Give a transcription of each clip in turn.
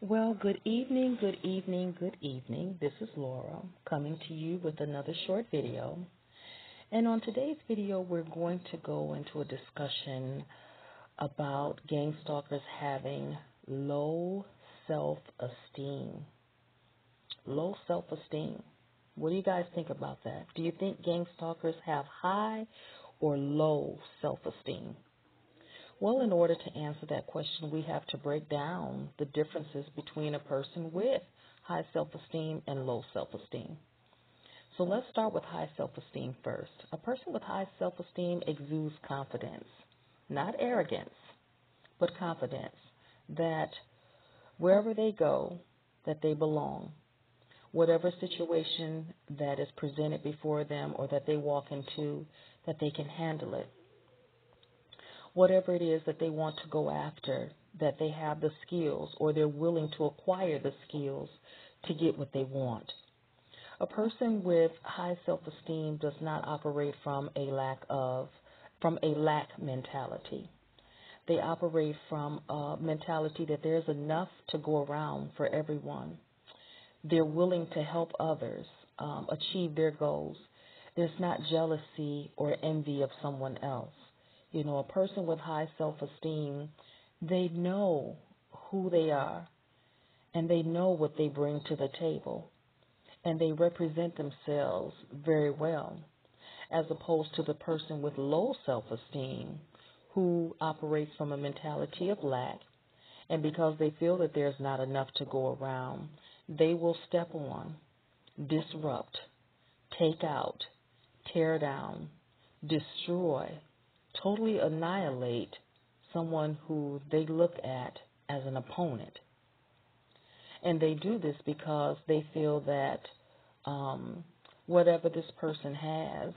Well, good evening, good evening, good evening. This is Laura coming to you with another short video. And on today's video, we're going to go into a discussion about gang stalkers having low self-esteem. Low self-esteem. What do you guys think about that? Do you think gang stalkers have high or low self-esteem? Well, in order to answer that question, we have to break down the differences between a person with high self-esteem and low self-esteem. So let's start with high self-esteem first. A person with high self-esteem exudes confidence, not arrogance, but confidence that wherever they go, that they belong. Whatever situation that is presented before them or that they walk into, that they can handle it. Whatever it is that they want to go after, that they have the skills or they're willing to acquire the skills to get what they want. A person with high self-esteem does not operate from a lack mentality. They operate from a mentality that there's enough to go around for everyone. They're willing to help others achieve their goals. There's not jealousy or envy of someone else. You know, a person with high self-esteem, they know who they are and they know what they bring to the table and they represent themselves very well, as opposed to the person with low self-esteem who operates from a mentality of lack, and because they feel that there's not enough to go around, they will step on, disrupt, take out, tear down, destroy, totally annihilate someone who they look at as an opponent. And they do this because they feel that whatever this person has,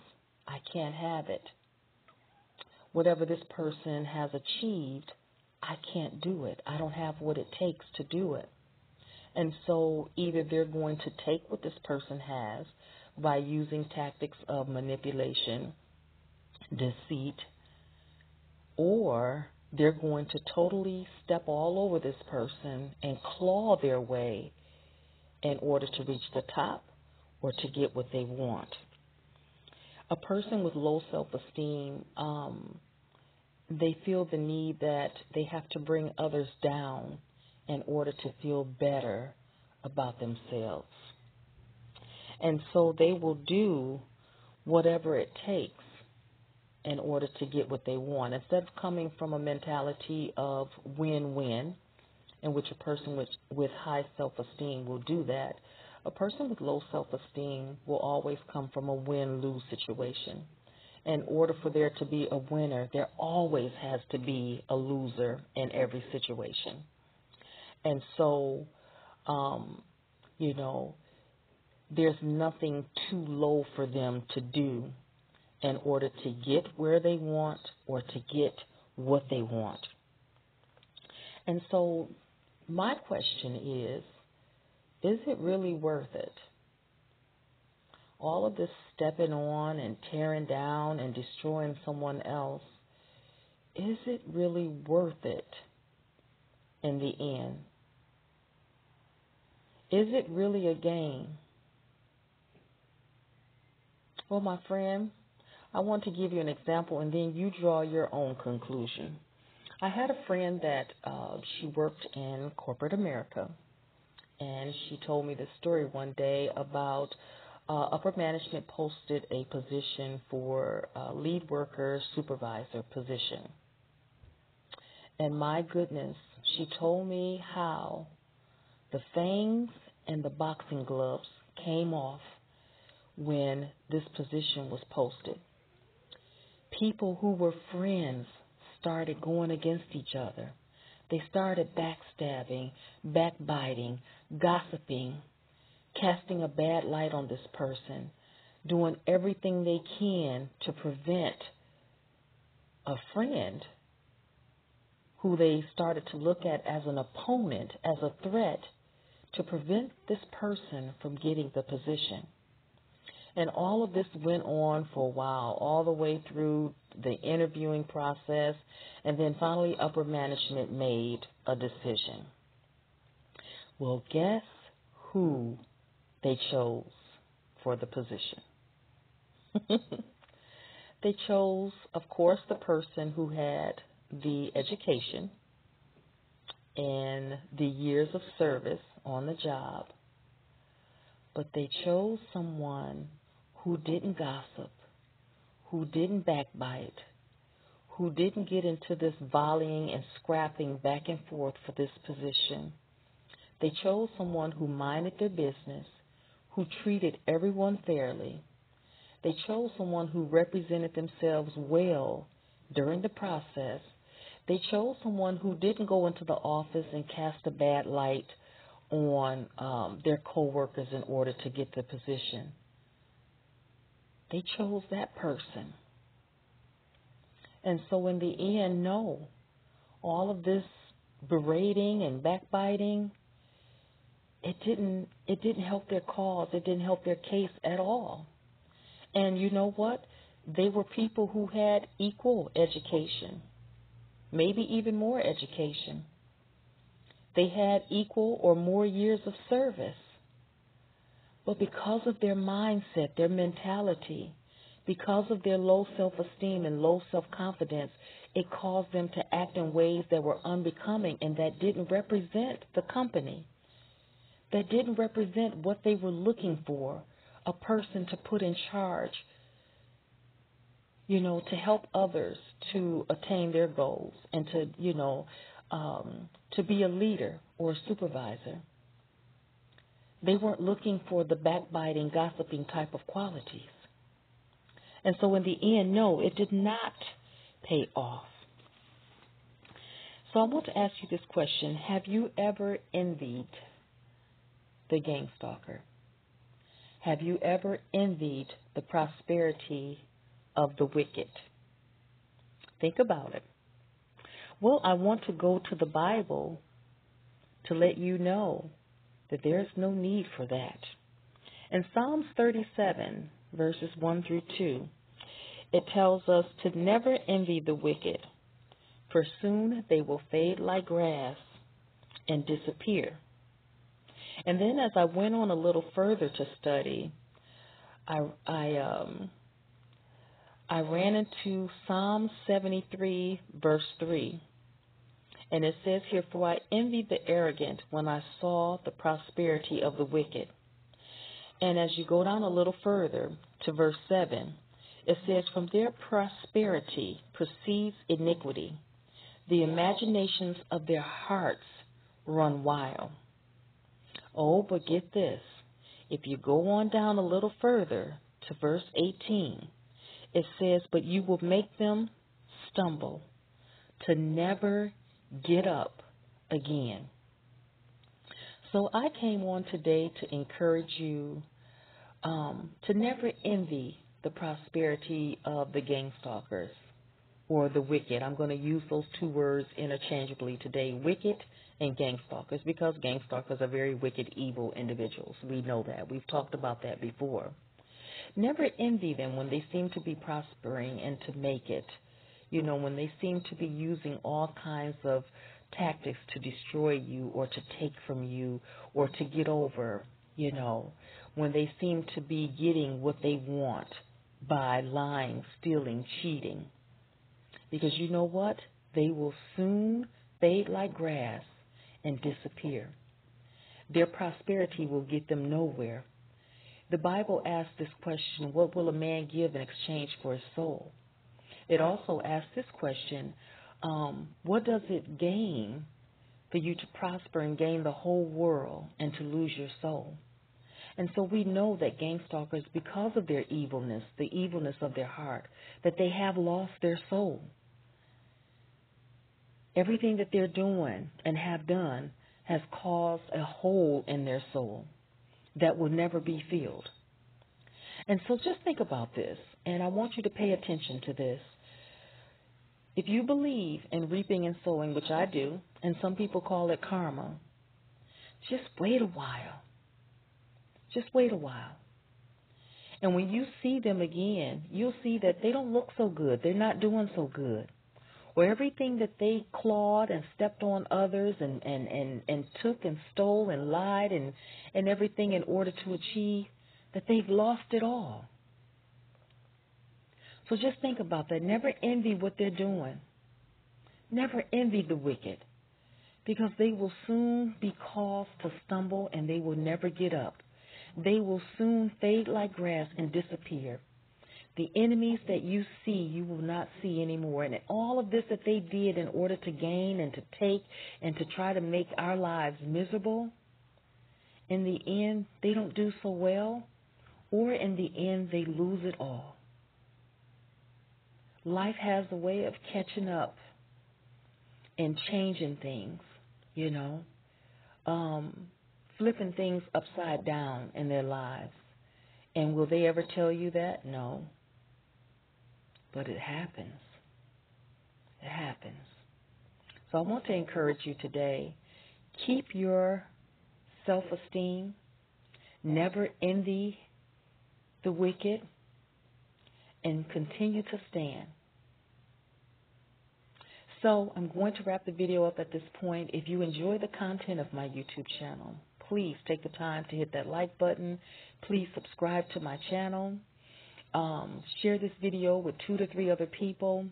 I can't have it. Whatever this person has achieved, I can't do it. I don't have what it takes to do it. And so either they're going to take what this person has by using tactics of manipulation, deceit, or they're going to totally step all over this person and claw their way in order to reach the top or to get what they want. A person with low self-esteem, they feel the need that they have to bring others down in order to feel better about themselves. And so they will do whatever it takes in order to get what they want. Instead of coming from a mentality of win-win, in which a person with high self-esteem will do that, a person with low self-esteem will always come from a win-lose situation. In order for there to be a winner, there always has to be a loser in every situation. And so, there's nothing too low for them to do in order to get where they want or to get what they want. And so my question is it really worth it? All of this stepping on and tearing down and destroying someone else, is it really worth it in the end? Is it really a gain? Well, my friend, I want to give you an example and then you draw your own conclusion. I had a friend that she worked in corporate America, and she told me this story one day about upper management posted a position for lead worker supervisor position. And my goodness, she told me how the fangs and the boxing gloves came off when this position was posted. People who were friends started going against each other. They started backstabbing, backbiting, gossiping, casting a bad light on this person, doing everything they can to prevent a friend who they started to look at as an opponent, as a threat, to prevent this person from getting the position. And all of this went on for a while, all the way through the interviewing process, and then finally upper management made a decision. Well, guess who they chose for the position? They chose, of course, the person who had the education and the years of service on the job, but they chose someone who didn't gossip, who didn't backbite, who didn't get into this volleying and scrapping back and forth for this position. They chose someone who minded their business, who treated everyone fairly. They chose someone who represented themselves well during the process. They chose someone who didn't go into the office and cast a bad light on their coworkers in order to get the position. They chose that person. And so in the end, no, all of this berating and backbiting, it didn't help their cause. It didn't help their case at all. And you know what? They were people who had equal education, maybe even more education. They had equal or more years of service. But because of their mindset, their mentality, because of their low self-esteem and low self-confidence, it caused them to act in ways that were unbecoming and that didn't represent the company, that didn't represent what they were looking for, a person to put in charge, to help others to attain their goals and to be a leader or a supervisor. They weren't looking for the backbiting, gossiping type of qualities. And so in the end, no, it did not pay off. So I want to ask you this question. Have you ever envied the gang stalker? Have you ever envied the prosperity of the wicked? Think about it. Well, I want to go to the Bible to let you know that there's no need for that. In Psalms 37, verses 1 through 2, it tells us to never envy the wicked, for soon they will fade like grass and disappear. And then as I went on a little further to study, I ran into Psalm 73, verse 3. And it says here, "For I envied the arrogant when I saw the prosperity of the wicked." And as you go down a little further to verse 7, it says, "From their prosperity proceeds iniquity. The imaginations of their hearts run wild." Oh, but get this. If you go on down a little further to verse 18, it says, "But you will make them stumble to never get up again." So I came on today to encourage you to never envy the prosperity of the gang stalkers or the wicked. I'm going to use those two words interchangeably today, wicked and gang stalkers, because gang stalkers are very wicked, evil individuals. We know that. We've talked about that before. Never envy them when they seem to be prospering and to make it. When they seem to be using all kinds of tactics to destroy you or to take from you or to get over, when they seem to be getting what they want by lying, stealing, cheating. Because you know what? They will soon fade like grass and disappear. Their prosperity will get them nowhere. The Bible asks this question, what will a man give in exchange for his soul? It also asks this question, what does it gain for you to prosper and gain the whole world and to lose your soul? And so we know that gang stalkers, because of their evilness, the evilness of their heart, that they have lost their soul. Everything that they're doing and have done has caused a hole in their soul that will never be filled. And so just think about this, and I want you to pay attention to this. If you believe in reaping and sowing, which I do, and some people call it karma, just wait a while. Just wait a while. And when you see them again, you'll see that they don't look so good. They're not doing so good. or everything that they clawed and stepped on others and took and stole and lied and everything in order to achieve, that they've lost it all. So just think about that. Never envy what they're doing. Never envy the wicked, because they will soon be caused to stumble and they will never get up. They will soon fade like grass and disappear. The enemies that you see, you will not see anymore. And all of this that they did in order to gain and to take and to try to make our lives miserable, in the end, they don't do so well, or in the end, they lose it all. Life has a way of catching up and changing things, flipping things upside down in their lives. And will they ever tell you that? No. But it happens. It happens. So I want to encourage you today, keep your self-esteem. Never envy the wicked, and continue to stand. So I'm going to wrap the video up at this point. If you enjoy the content of my YouTube channel, please take the time to hit that like button. Please subscribe to my channel. Share this video with 2 to 3 other people.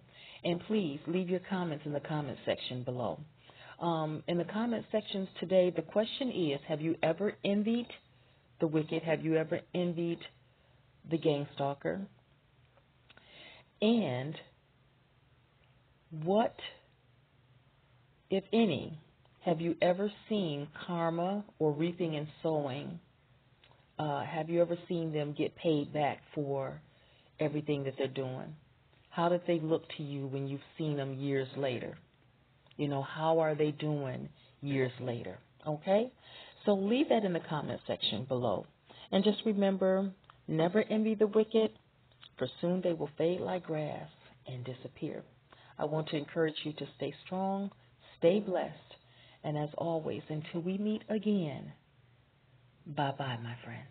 And please leave your comments in the comment section below. In the comment sections today, the question is, have you ever envied the wicked? Have you ever envied the gang stalker? And what, if any, have you ever seen karma or reaping and sowing? Have you ever seen them get paid back for everything that they're doing? How did they look to you when you've seen them years later? How are they doing years later? Okay? So leave that in the comment section below. And just remember, never envy the wicked, for soon they will fade like grass and disappear. I want to encourage you to stay strong, stay blessed, and as always, until we meet again, bye-bye, my friends.